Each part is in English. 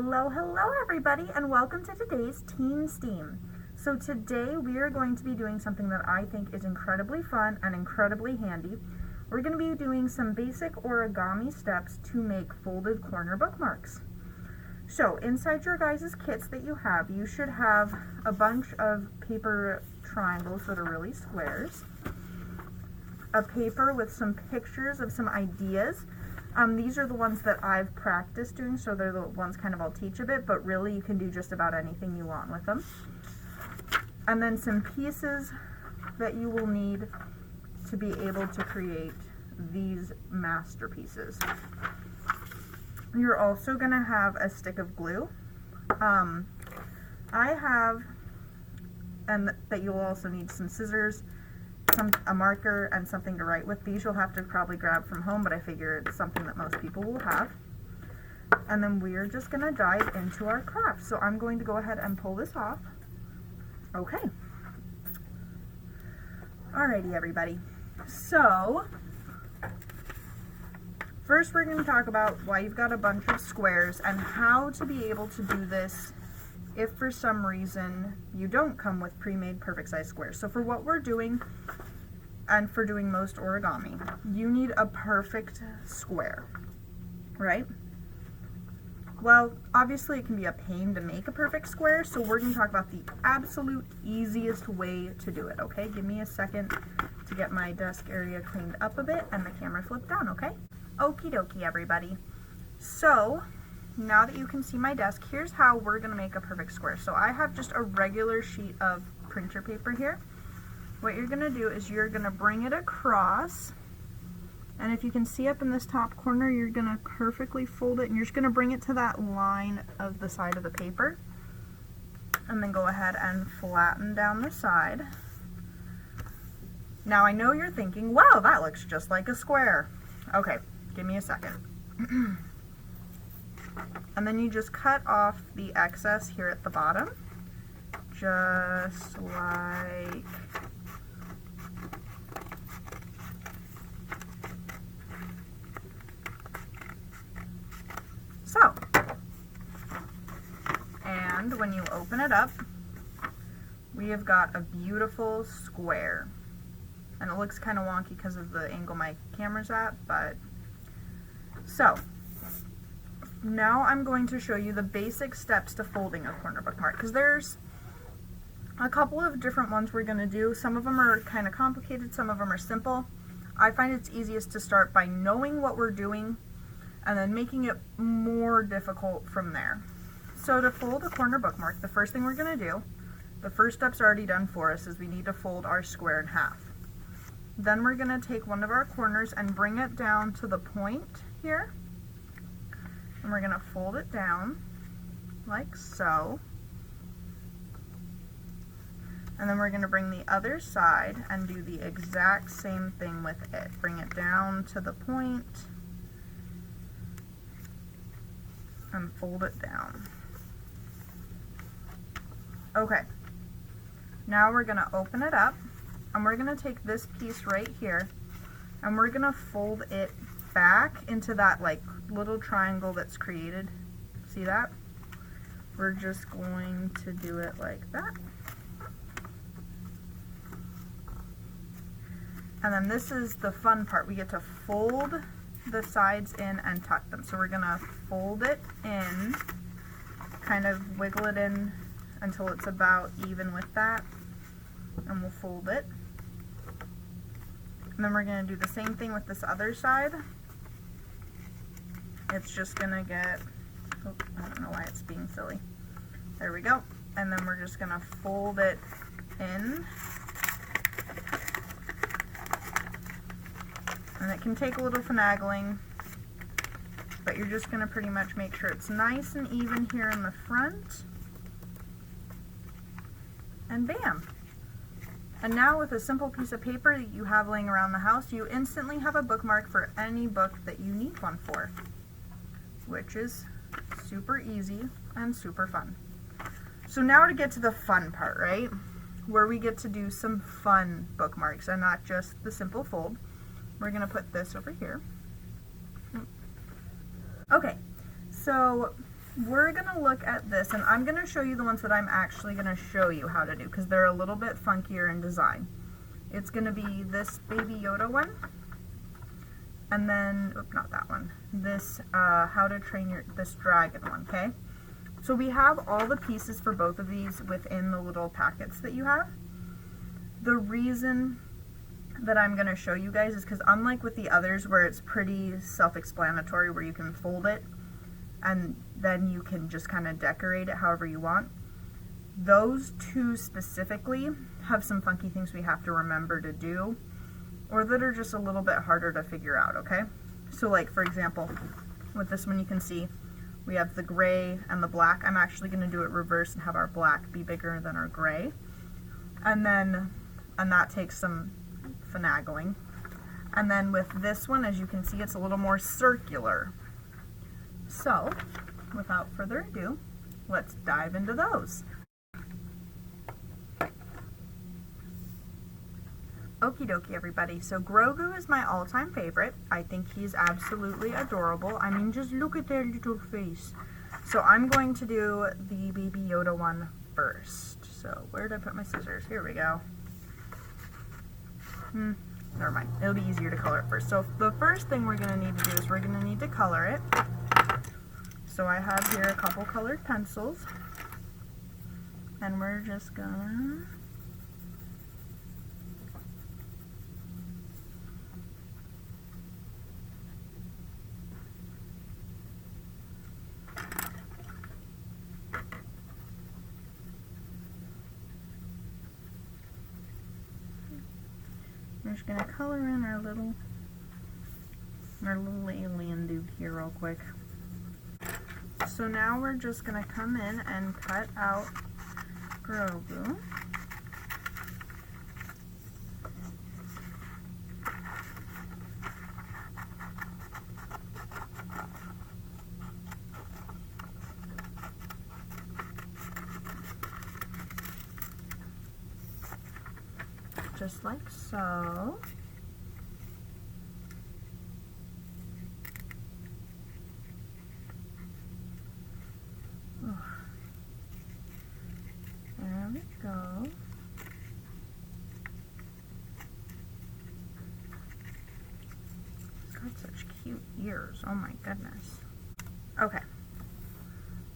Hello everybody, and welcome to today's Teen Steam. So today we are going to be doing something that I think is incredibly fun and incredibly handy. We're going to be doing some basic origami steps to make folded corner bookmarks. So inside your guys' kits that you should have a bunch of paper triangles that are really squares, a paper with some pictures of some ideas. These are the ones that I've practiced doing, so they're the ones kind of I'll teach a bit, but really you can do just about anything you want with them. And then some pieces that you will need to be able to create these masterpieces. You're also going to have a stick of glue. And that you'll also need some scissors, a marker, and something to write with. These you'll have to probably grab from home, but I figure it's something that most people will have. And then we're just going to dive into our craft. So I'm going to go ahead and pull this off. Okay. Alrighty, everybody. So first we're going to talk about why you've got a bunch of squares and how to be able to do this if for some reason you don't come with pre-made perfect size squares. So for what we're doing, and for doing most origami, you need a perfect square, right? Well, obviously it can be a pain to make a perfect square, so we're going to talk about the absolute easiest way to do it, okay? Give me a second to get my desk area cleaned up a bit and the camera flipped down, okay? Okie dokie, everybody. So now that you can see my desk, here's how we're going to make a perfect square. So I have just a regular sheet of printer paper here. What you're going to do is you're going to bring it across, and if you can see up in this top corner, you're going to perfectly fold it, and you're just going to bring it to that line of the side of the paper, and then go ahead and flatten down the side. Now I know you're thinking, wow, that looks just like a square. Okay, give me a second. And then you just cut off the excess here at the bottom, just like so. And when you open it up, we have got a beautiful square. And it looks kind of wonky because of the angle my camera's at, but so now I'm going to show you the basic steps to folding a corner bookmark, because there's a couple of different ones we're going to do. Some of them are kind of complicated, some of them are simple. I find it's easiest to start by knowing what we're doing and then making it more difficult from there. So to fold a corner bookmark, the first thing we're going to do, the first step's already done for us, is we need to fold our square in half. Then we're going to take one of our corners and bring it down to the point here. And we're going to fold it down like so. And then we're going to bring the other side and do the exact same thing with it. Bring it down to the point and fold it down. Okay. Now we're going to open it up, and we're going to take this piece right here and we're going to fold it back into that like little triangle that's created. See that? We're just going to do it like that. And then this is the fun part. We get to fold the sides in and tuck them. So we're going to fold it in, kind of wiggle it in until it's about even with that, and we'll fold it. And then we're going to do the same thing with this other side. It's just going to get, oh, I don't know why it's being silly. There we go. And then we're just going to fold it in. And it can take a little finagling, but you're just going to pretty much make sure it's nice and even here in the front. And bam! And now with a simple piece of paper that you have laying around the house, you instantly have a bookmark for any book that you need one for, which is super easy and super fun. So now to get to the fun part, right? Where we get to do some fun bookmarks and not just the simple fold. We're going to put this over here. Okay, so we're gonna look at this, and I'm gonna show you the ones that I'm actually gonna show you how to do, because they're a little bit funkier in design. It's gonna be this Baby Yoda one, and then, oops, not that one, this How to Train this Dragon one, okay? So we have all the pieces for both of these within the little packets that you have. The reason that I'm gonna show you guys is because unlike with the others where it's pretty self-explanatory, where you can fold it and then you can just kind of decorate it however you want, those two specifically have some funky things we have to remember to do, or that are just a little bit harder to figure out, okay? So like, for example, with this one you can see we have the gray and the black. I'm actually going to do it reverse and have our black be bigger than our gray. And that takes some finagling. And then with this one, as you can see, it's a little more circular. So, without further ado, let's dive into those. Okie dokie, everybody. So Grogu is my all-time favorite. I think he's absolutely adorable. I mean, just look at their little face. So I'm going to do the Baby Yoda one first. So where did I put my scissors? Here we go. Never mind. It'll be easier to color it first. So the first thing we're going to need to do is we're going to need to color it. So I have here a couple colored pencils. And we're just gonna... We're just gonna color in our little alien dude here real quick. So now we're just gonna come in and cut out Grogu. Just like so. There we go. It's got such cute ears. Oh my goodness. Okay.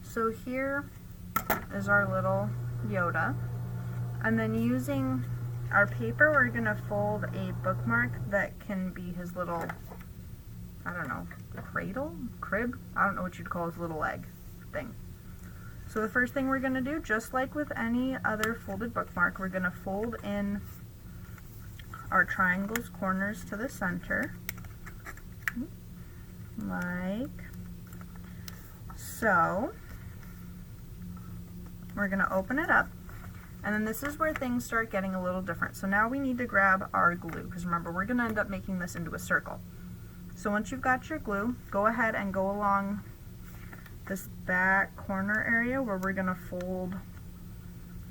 So here is our little Yoda. And then using our paper, we're going to fold a bookmark that can be his little, I don't know, cradle? Crib? I don't know what you'd call his little egg thing. So the first thing we're going to do, just like with any other folded bookmark, we're going to fold in our triangle's corners to the center, like so. We're going to open it up. And then this is where things start getting a little different. So now we need to grab our glue, because remember, we're going to end up making this into a circle. So once you've got your glue, go ahead and go along this back corner area where we're going to fold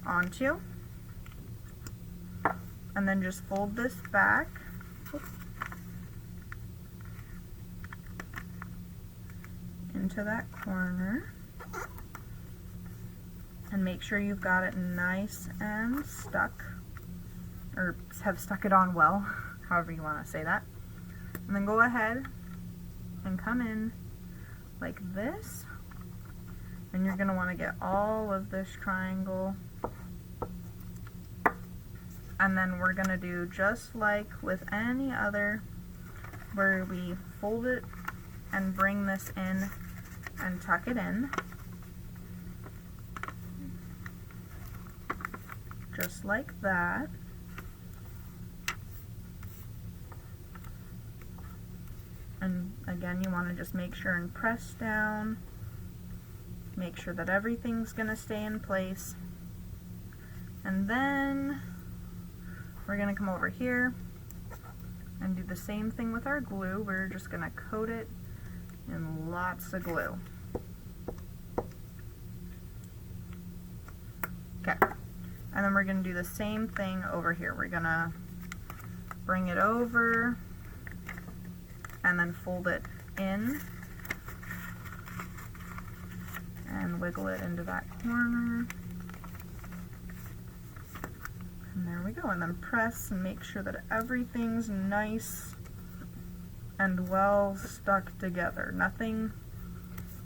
onto. And then just fold this back. Into that corner. And make sure you've got it nice and stuck, or have stuck it on well, however you want to say that. And then go ahead and come in like this, and you're going to want to get all of this triangle. And then we're going to do just like with any other, where we fold it and bring this in and tuck it in. Just like that. And again, you want to just make sure and press down. Make sure that everything's going to stay in place. And then we're going to come over here and do the same thing with our glue. We're just going to coat it in lots of glue. Okay. And then we're going to do the same thing over here. We're going to bring it over and then fold it in wiggle it into that corner. And there we go. And then press and make sure that everything's nice and well stuck together. Nothing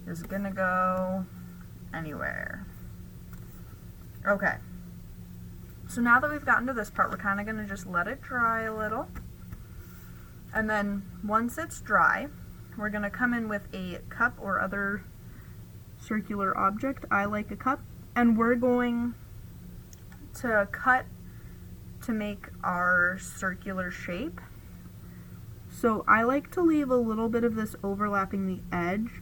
is gonna go anywhere. Okay. So now that we've gotten to this part, we're kind of gonna just let it dry a little. And then once it's dry, we're gonna come in with a cup or other circular object. I like a cup. And we're going to cut to make our circular shape. So I like to leave a little bit of this overlapping the edge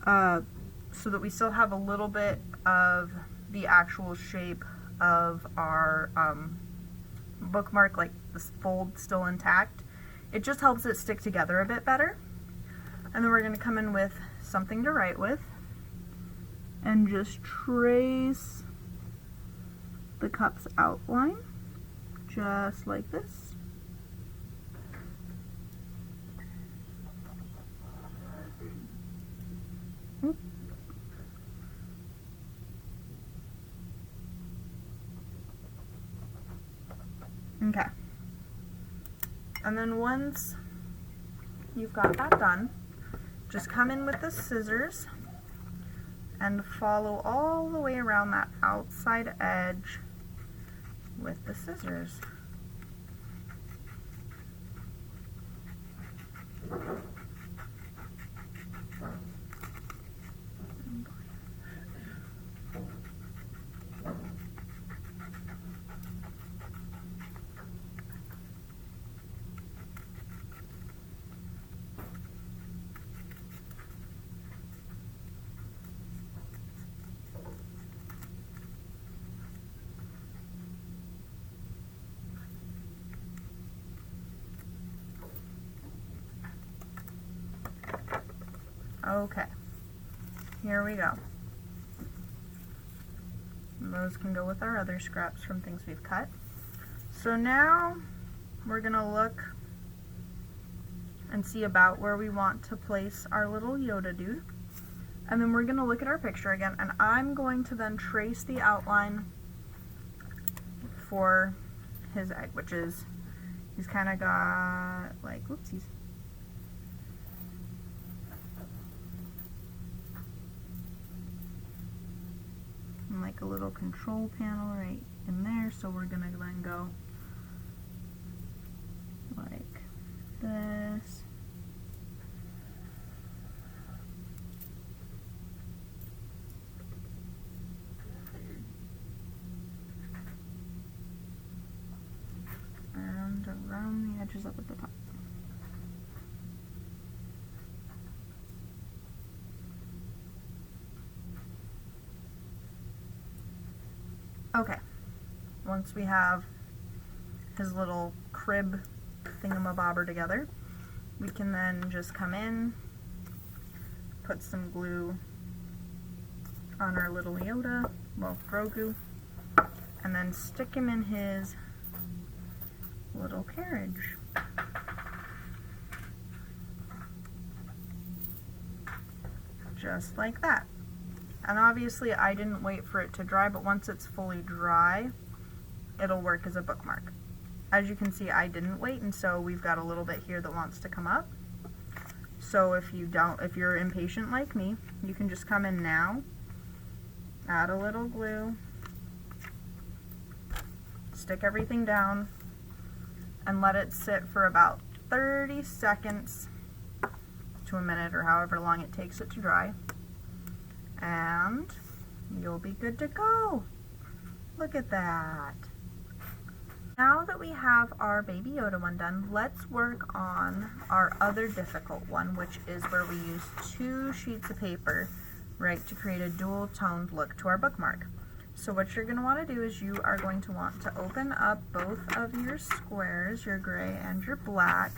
so that we still have a little bit of the actual shape of our bookmark, like this fold still intact. It just helps it stick together a bit better. And then we're going to come in with something to write with and just trace the cup's outline just like this. Okay. And then once you've got that done, just come in with the scissors and follow all the way around that outside edge with the scissors. Okay, here we go. And those can go with our other scraps from things we've cut. So now we're gonna look and see about where we want to place our little Yoda dude. And then we're gonna look at our picture again, and I'm going to then trace the outline for his egg, which is, he's kind of got like, whoopsies. And like a little control panel right in there, so we're gonna then go like this. And around the edges up at the top. Okay, once we have his little crib thingamabobber together, we can then just come in, put some glue on our little Yoda, well, Grogu, and then stick him in his little carriage. Just like that. And obviously I didn't wait for it to dry, but once it's fully dry, it'll work as a bookmark. As you can see, I didn't wait, and so we've got a little bit here that wants to come up. So if you're impatient like me, you can just come in now, add a little glue, stick everything down, and let it sit for about 30 seconds to a minute or however long it takes it to dry. And you'll be good to go. Look at that. Now that we have our Baby Yoda one done, let's work on our other difficult one, which is where we use 2 sheets of paper, right, to create a dual-toned look to our bookmark. So what you're going to want to do is you are going to want to open up both of your squares, your gray and your black,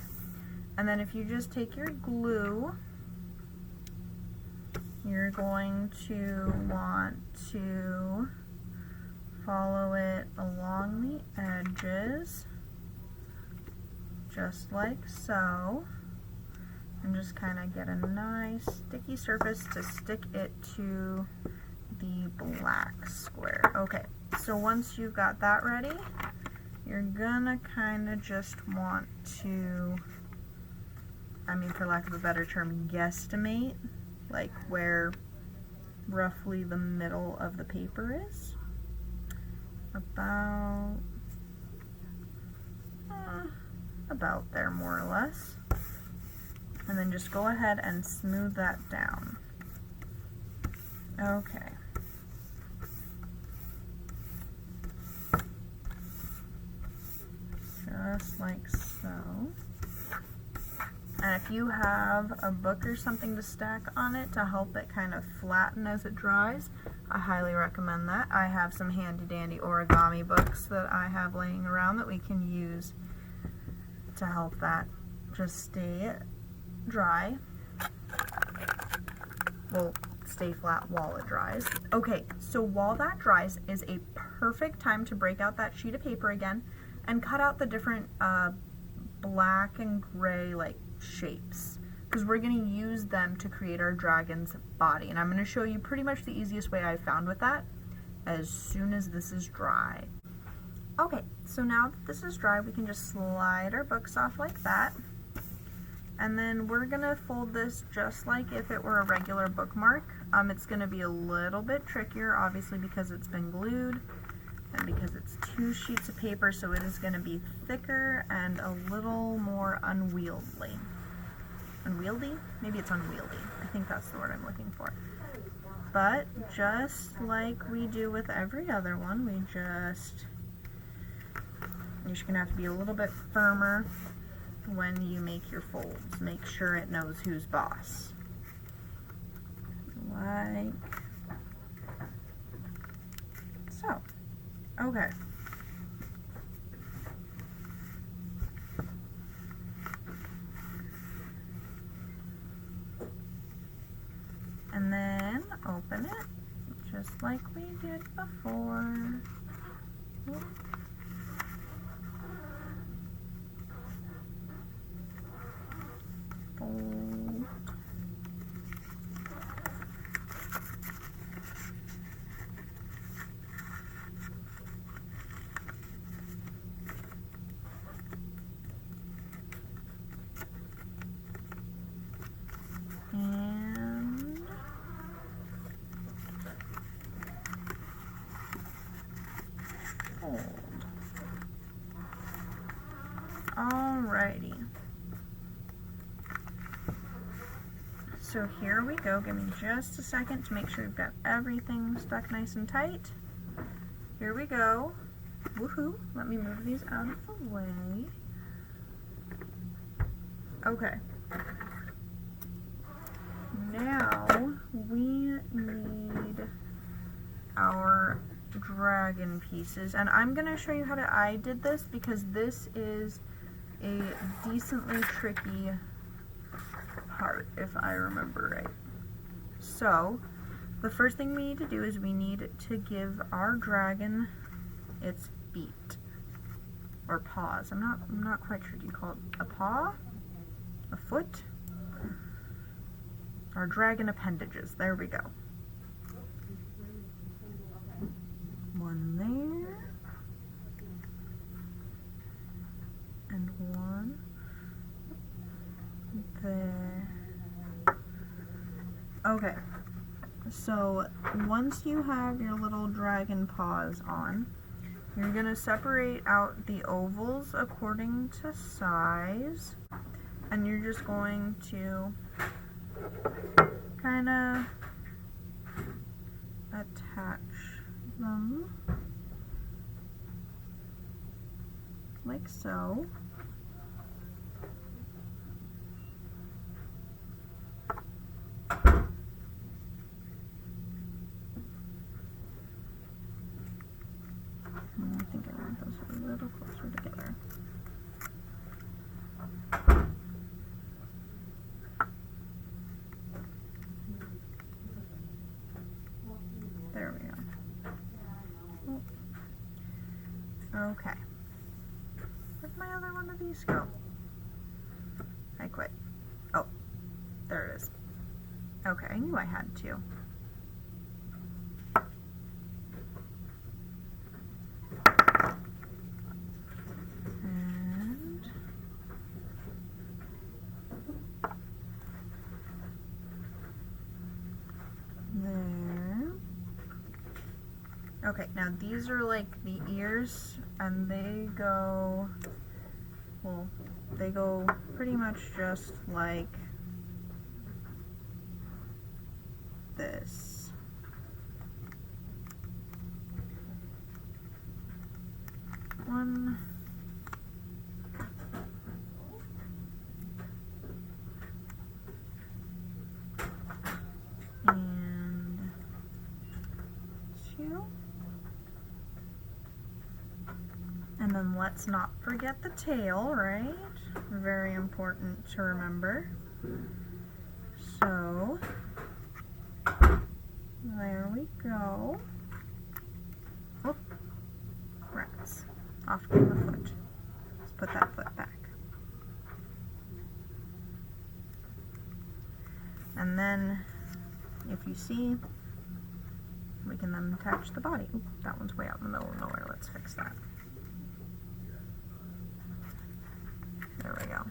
and then if you just take your glue, you're going to want to follow it along the edges, just like so, and just kind of get a nice sticky surface to stick it to the black square. Okay, so once you've got that ready, you're gonna kind of just want to, I mean, for lack of a better term, guesstimate, like where roughly the middle of the paper is. About there, more or less. And then just go ahead and smooth that down. Okay. Just like so. And if you have a book or something to stack on it to help it kind of flatten as it dries, I highly recommend that. I have some handy dandy origami books that I have laying around that we can use to help that just stay dry. Well, stay flat while it dries. Okay, so while that dries is a perfect time to break out that sheet of paper again and cut out the different black and gray like shapes, because we're going to use them to create our dragon's body. And I'm going to show you pretty much the easiest way I found with that as soon as this is dry. Okay, so now that this is dry, we can just slide our books off like that. And then we're going to fold this just like if it were a regular bookmark. It's going to be a little bit trickier, obviously, because it's been glued and because it's 2 sheets of paper, so it is going to be thicker and a little more unwieldy. Unwieldy? Maybe it's unwieldy. I think that's the word I'm looking for. But just like we do with every other one, you're just going to have to be a little bit firmer when you make your folds. Make sure it knows who's boss. Like so. Okay. And then open it just like we did before. Fold. And fold. Alrighty. So here we go. Give me just a second to make sure you've got everything stuck nice and tight. Here we go. Woohoo! Let me move these out of the way. Okay. Now we need our dragon pieces, and I'm going to show you how I did this because this is a decently tricky part, if I remember right. So the first thing we need to do is we need to give our dragon its feet or paws. I'm not quite sure. Do you call it a paw? A foot? Our dragon appendages. There we go. One there. And one there. Okay. So once you have your little dragon paws on, you're going to separate out the ovals according to size. And you're just going to kind of attach them like so. I think I want those a little closer together. There we go. Okay. Where'd my other one of these go? I quit. Oh, there it is. Okay, I knew I had to. Okay, now these are like the ears, and they go, well, they go pretty much just like this. One. And two. And then let's not forget the tail, right? Very important to remember. So, there we go. Oh, rats. Off came the foot. Let's put that foot back. And then, if you see, we can then attach the body. Ooh, that one's way out in the middle of nowhere. Let's fix that. There we go.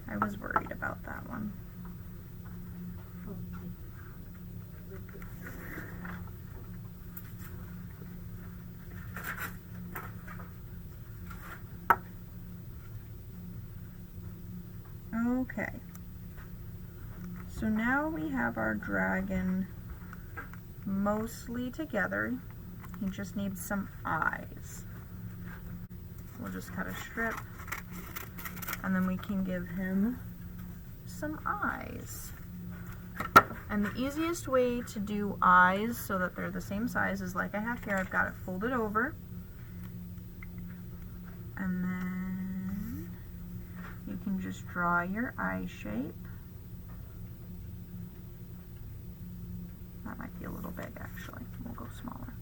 I was worried about that one. Okay. So now we have our dragon mostly together. He just needs some eyes. We'll just cut a strip, and then we can give him some eyes. And the easiest way to do eyes so that they're the same size is like I have here. I've got it folded over, and then you can just draw your eye shape. That might be a little big actually. We'll go smaller.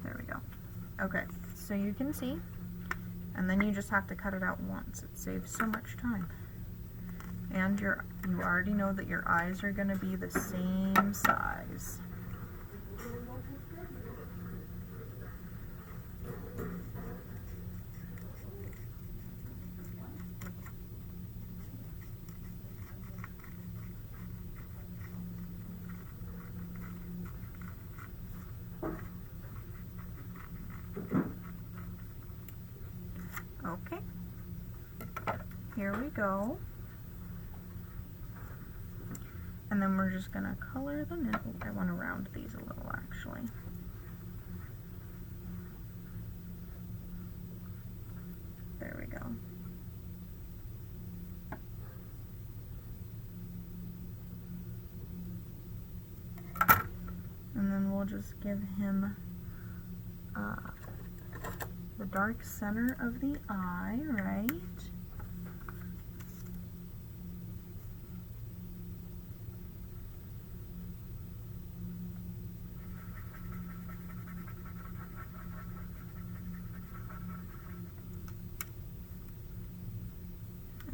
There we go. Okay, so you can see, and then you just have to cut it out once. It saves so much time. And you already know that your eyes are going to be the same size. Okay, here we go. And then we're just gonna color them in. I want to round these a little actually. There we go. And then we'll just give him the dark center of the eye, right?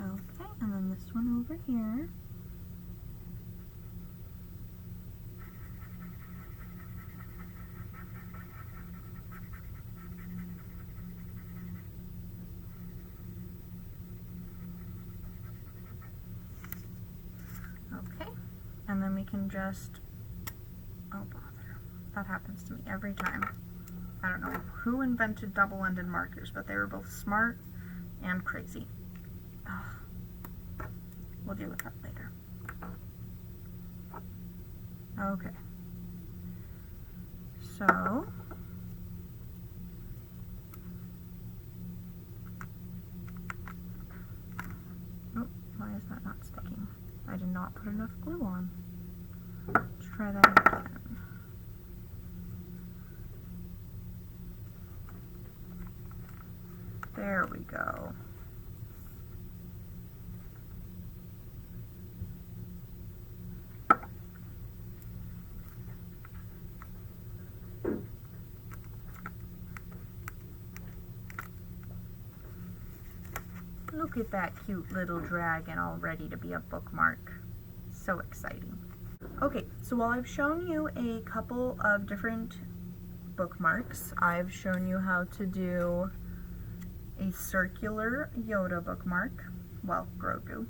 Okay, and then this one over here. Okay, and then we can just, oh bother, that happens to me every time. I don't know who invented double-ended markers, but they were both smart and crazy. Ugh. We'll deal with that later. Okay, so oh, why is that not sticking? I did not put enough glue on. Let's try that again. There we go. Look at that cute little dragon all ready to be a bookmark. So exciting. Okay, so while I've shown you a couple of different bookmarks, I've shown you how to do a circular Yoda bookmark, well, Grogu,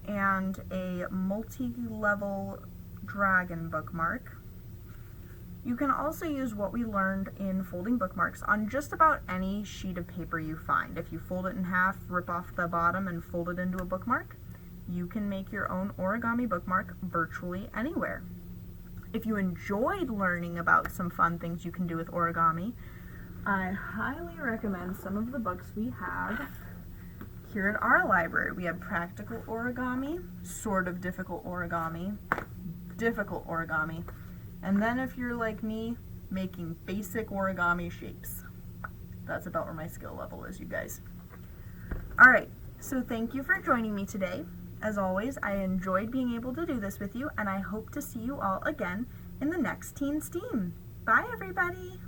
and a multi-level dragon bookmark. You can also use what we learned in folding bookmarks on just about any sheet of paper you find. If you fold it in half, rip off the bottom, and fold it into a bookmark, you can make your own origami bookmark virtually anywhere. If you enjoyed learning about some fun things you can do with origami, I highly recommend some of the books we have here at our library. We have Practical Origami, Sort of Difficult Origami, Difficult Origami, and then if you're like me, making basic origami shapes. That's about where my skill level is, you guys. Alright, so thank you for joining me today. As always, I enjoyed being able to do this with you, and I hope to see you all again in the next Teen STEAM. Bye, everybody!